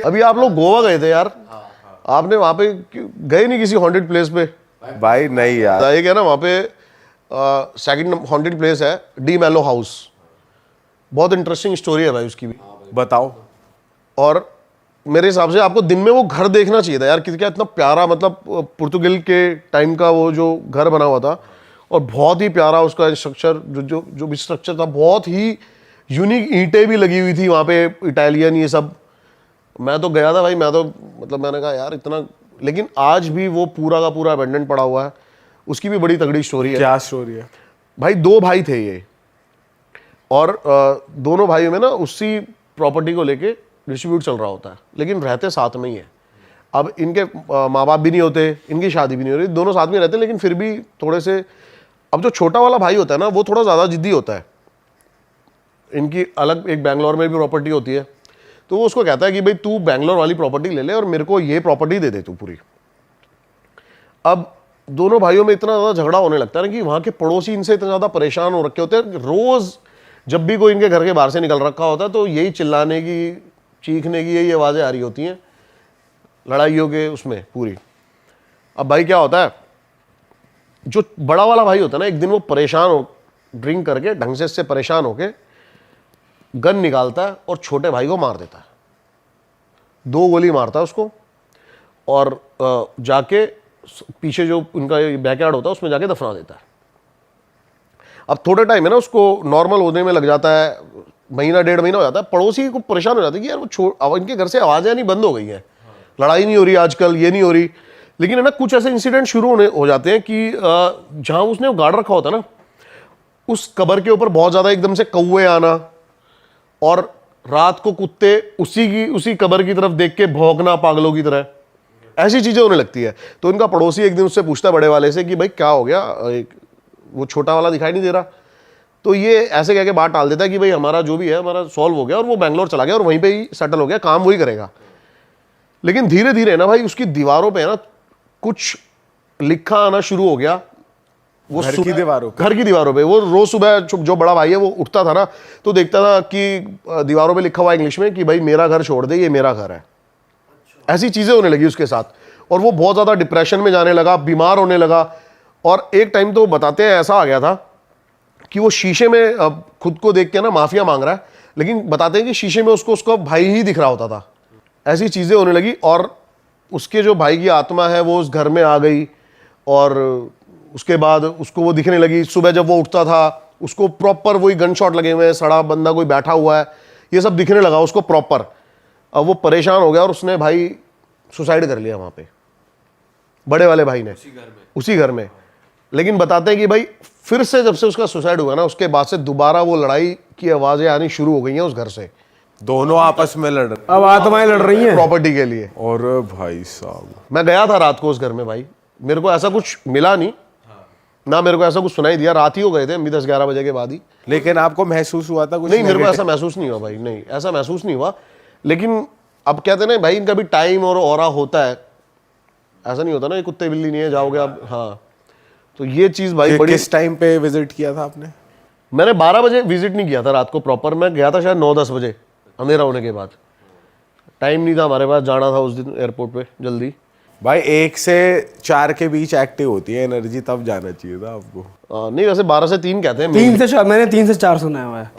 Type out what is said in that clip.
अभी आप लोग गोवा गए थे यार, आपने वहां पे गए नहीं किसी हॉन्टेड प्लेस पे? भाई नहीं यार, एक है ना वहां पे सेकंड हॉन्टेड प्लेस है, डी मैलो हाउस। बहुत इंटरेस्टिंग स्टोरी है भाई उसकी भी। बताओ। और मेरे हिसाब से आपको दिन में वो घर देखना चाहिए था यार, किसी क्या इतना प्यारा, मतलब पुर्तगाल के टाइम का वो जो घर बना हुआ था, और बहुत ही प्यारा उसका स्ट्रक्चर, जो भी स्ट्रक्चर था बहुत ही यूनिक। ईंटें भी लगी हुई थी वहाँ पे, इटालियन ये सब। मैं तो गया था भाई, मैं तो मतलब मैंने कहा यार इतना, लेकिन आज भी वो पूरा का पूरा अबेंडेंट पड़ा हुआ है। उसकी भी बड़ी तगड़ी स्टोरी है। क्या स्टोरी है भाई? दो भाई थे ये, और दोनों भाइयों में ना उसी प्रॉपर्टी को लेके डिस्ट्रीब्यूट चल रहा होता है, लेकिन रहते साथ में ही है। अब इनके माँ बाप भी नहीं होते, इनकी शादी भी नहीं हो रही, दोनों साथ में रहते हैं, लेकिन फिर भी थोड़े से, अब जो छोटा वाला भाई होता है ना वो थोड़ा ज़्यादा जिद्दी होता है। इनकी अलग एक बैंगलोर में भी प्रॉपर्टी होती है, तो वो उसको कहता है कि भाई तू बैंगलोर वाली प्रॉपर्टी ले ले और मेरे को ये प्रॉपर्टी दे दे तू पूरी। अब दोनों भाइयों में इतना ज़्यादा झगड़ा होने लगता है ना कि वहाँ के पड़ोसी इनसे इतना ज़्यादा परेशान हो रखे होते हैं। रोज़ जब भी कोई इनके घर के बाहर से निकल रखा होता है तो यही चिल्लाने की, चीखने की यही आवाज़ें आ रही होती हैं, लड़ाइयों के उसमें पूरी। अब भाई क्या होता है, जो बड़ा वाला भाई होता है ना, एक दिन वो परेशान हो, ड्रिंक करके ढंग से इससे परेशान होके गन निकालता है और छोटे भाई को मार देता है। 2 गोली मारता है उसको, और जाके पीछे जो उनका बैकयार्ड होता है उसमें जाके दफना देता है। अब थोड़े टाइम है ना उसको नॉर्मल होने में लग जाता है, महीना 1.5 महीना हो जाता है। पड़ोसी को परेशान हो जाते हैं कि यार वो अब इनके घर से आवाज़ें नहीं बंद हो गई हैं, लड़ाई नहीं हो रही आजकल, ये नहीं हो रही। लेकिन है ना कुछ ऐसे इंसिडेंट शुरू हो जाते हैं कि जहाँ उसने वो गाड़ रखा होता है ना, उस कब्र के ऊपर बहुत ज़्यादा एकदम से कौवे आना, और रात को कुत्ते उसी कब्र की तरफ देख के भौंकना पागलों की तरह, ऐसी चीज़ें होने लगती है। तो इनका पड़ोसी एक दिन उससे पूछता है बड़े वाले से कि भाई क्या हो गया, वो छोटा वाला दिखाई नहीं दे रहा। तो ये ऐसे कह के बात टाल देता है कि भाई हमारा जो भी है हमारा सॉल्व हो गया, और वो बैंगलोर चला गया और वहीं पे ही सेटल हो गया, काम वही करेगा। लेकिन धीरे धीरे ना भाई उसकी दीवारों पे है ना कुछ लिखा आना शुरू हो गया। वो घर की दीवारों पे वो रोज सुबह जो बड़ा भाई है वो उठता था ना, तो देखता था कि दीवारों पे लिखा हुआ इंग्लिश में कि भाई मेरा घर छोड़ दे, ये मेरा घर है। ऐसी चीजें होने लगी उसके साथ, और वो बहुत ज्यादा डिप्रेशन में जाने लगा, बीमार होने लगा। और एक टाइम तो बताते हैं ऐसा आ गया था कि वो शीशे में खुद को देख के ना माफिया मांग रहा है, लेकिन बताते हैं कि शीशे में उसको उसका भाई ही दिख रहा होता था। ऐसी चीजें होने लगी, और उसके जो भाई की आत्मा है वो उस घर में आ गई, और उसके बाद उसको वो दिखने लगी। सुबह जब वो उठता था उसको प्रॉपर वही गन शॉट लगे हुए हैं, सड़ा बंदा कोई बैठा हुआ है, ये सब दिखने लगा उसको प्रॉपर। अब वो परेशान हो गया और उसने भाई सुसाइड कर लिया वहां पे, बड़े वाले भाई ने, उसी घर में। लेकिन बताते हैं कि भाई फिर से जब से उसका सुसाइड हुआ ना, उसके बाद से दोबारा वो लड़ाई की आवाजें आनी शुरू हो गई हैं उस घर से। दोनों आपस में लड़ रहे, अब आत्माएं लड़ रही हैं प्रॉपर्टी के लिए। और भाई साहब मैं गया था रात को उस घर में भाई, मेरे को ऐसा कुछ मिला नहीं ना, मेरे को ऐसा कुछ सुनाई दिया। रात ही हो गए थे, 10-11 बजे के बाद ही। लेकिन आपको महसूस हुआ था कुछ? नहीं, मेरे को ऐसा महसूस नहीं हुआ भाई, नहीं ऐसा महसूस नहीं हुआ। लेकिन अब कहते हैं ना भाई, इनका भी टाइम और ऑरा होता है, ऐसा नहीं होता ना ये कुत्ते बिल्ली नहीं है जाओगे आप। हाँ, तो ये चीज भाई बड़ी। किस टाइम पे विजिट किया था आपने? मैंने 12 बजे विजिट नहीं किया था रात को प्रॉपर, मैं गया था शायद 9-10 बजे अंधेरा होने के बाद। टाइम नहीं था हमारे पास, जाना था उस दिन एयरपोर्ट पे जल्दी। भाई 1 से 4 के बीच एक्टिव होती है एनर्जी, तब जाना चाहिए था आपको। नहीं, वैसे 12 से 3 कहते हैं। 3 से 4, मैंने 3 से 4 सुना हुआ है।